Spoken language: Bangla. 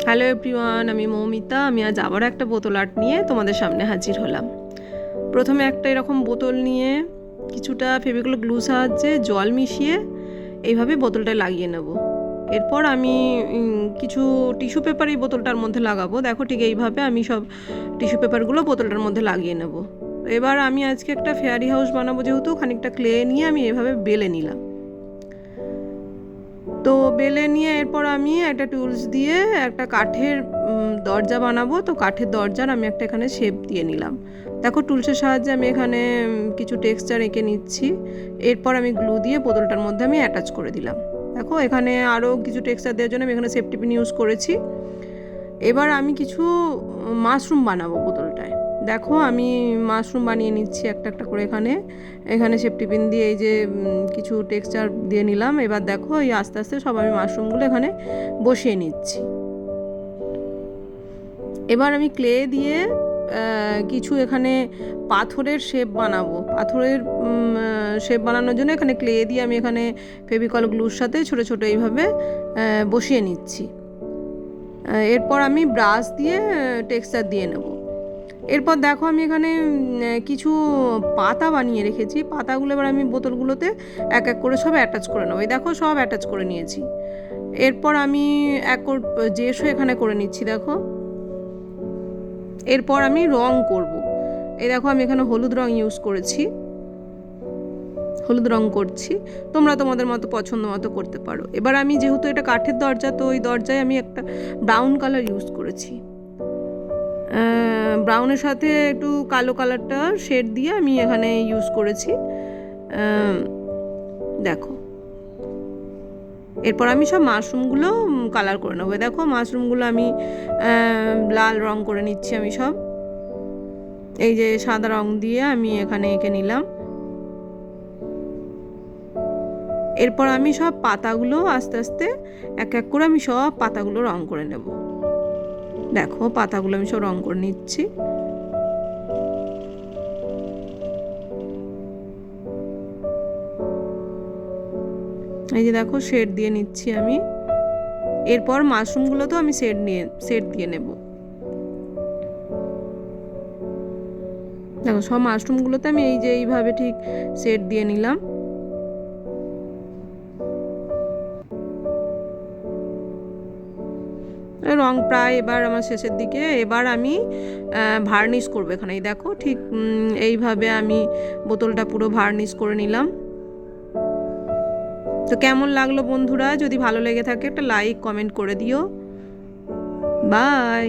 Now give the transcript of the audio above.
হ্যালো এভরিওয়ান, আমি মৌমিতা। আমি আজ আবার একটা বোতল আর্ট নিয়ে তোমাদের সামনে হাজির হলাম। প্রথমে একটা এরকম বোতল নিয়ে কিছুটা ফেভিকল গ্লু সাহায্যে জল মিশিয়ে এইভাবে বোতলটায় লাগিয়ে নেব। এরপর আমি কিছু টিস্যু পেপার এই বোতলটার মধ্যে লাগাবো। দেখো ঠিক এইভাবে আমি সব টিস্যু পেপারগুলো বোতলটার মধ্যে লাগিয়ে নেব। এবার আমি আজকে একটা ফেয়ারি হাউস বানাবো, যেহেতু খানিকটা ক্লে নিয়ে আমি এভাবে বেলে নিলাম। তো বেলে নিয়ে এরপর আমি একটা টুলস দিয়ে একটা কাঠের দরজা বানাবো। তো কাঠের দরজার আমি একটা এখানে শেপ দিয়ে নিলাম। দেখো টুলসের সাহায্যে আমি এখানে কিছু টেক্সচার এঁকে নিচ্ছি। এরপর আমি গ্লু দিয়ে বোতলটার মধ্যে আমি অ্যাটাচ করে দিলাম। দেখো এখানে আরও কিছু টেক্সচার দেওয়ার জন্য আমি এখানে সেফটি পিন ইউজ করেছি। এবার আমি কিছু মাশরুম বানাবো বোতলটায়। দেখো আমি মাশরুম বানিয়ে নিচ্ছি একটা একটা করে। এখানে সেফটি পিন দিয়ে এই যে কিছু টেক্সচার দিয়ে নিলাম। এবার দেখো এই আস্তে আস্তে সব আমি মাশরুমগুলো এখানে বসিয়ে নিচ্ছি। এবার আমি ক্লে দিয়ে কিছু এখানে পাথরের শেপ বানাবো। পাথরের শেপ বানানোর জন্য এখানে ক্লে দিয়ে আমি এখানে ফেভিকল গ্লুর সাথে ছোটো ছোটো এইভাবে বসিয়ে নিচ্ছি। এরপর আমি ব্রাশ দিয়ে টেক্সচার দিয়ে নেব। এরপর দেখো আমি এখানে কিছু পাতা বানিয়ে রেখেছি। পাতাগুলো এবার আমি বোতলগুলোতে এক এক করে সব অ্যাটাচ করে নেবো। এই দেখো সব অ্যাটাচ করে নিয়েছি। এরপর আমি জেসও এখানে করে নিচ্ছি। দেখো এরপর আমি রং করব। এই দেখো আমি এখানে হলুদ রং ইউজ করেছি, হলুদ রং করছি। তোমরা তোমাদের মতো পছন্দ মতো করতে পারো। এবার আমি যেহেতু এটা কাঠের দরজা, তো ওই দরজায় আমি একটা ব্রাউন কালার ইউজ করেছি। ব্রাউনের সাথে একটু কালো কালারটা শেড দিয়ে আমি এখানে ইউজ করেছি। দেখো এরপর আমি সব মাশরুমগুলো কালার করে নেবো। দেখো মাশরুমগুলো আমি লাল রং করে নিচ্ছি। আমি সব এই যে সাদা রং দিয়ে আমি এখানে এঁকে নিলাম। এরপর আমি সব পাতাগুলো আস্তে আস্তে এক এক করে আমি সব পাতাগুলো রং করে নেব। দেখো পাতাগুলো আমি সব রং করে নিচ্ছি। এই যে দেখো শেড দিয়ে নিচ্ছি আমি। এরপর মাশরুমগুলো তো আমি শেড দিয়ে নেব। দেখো সব মাশরুমগুলোতে আমি এই যে এইভাবে ঠিক শেড দিয়ে নিলাম। রং প্রায় এবার আমার শেষের দিকে। এবার আমি ভার্নিশ করবো এখানে। দেখো ঠিক এইভাবে আমি বোতলটা পুরো ভার্নিশ করে নিলাম। তো কেমন লাগলো বন্ধুরা? যদি ভালো লেগে থাকে একটা লাইক কমেন্ট করে দিও। বাই।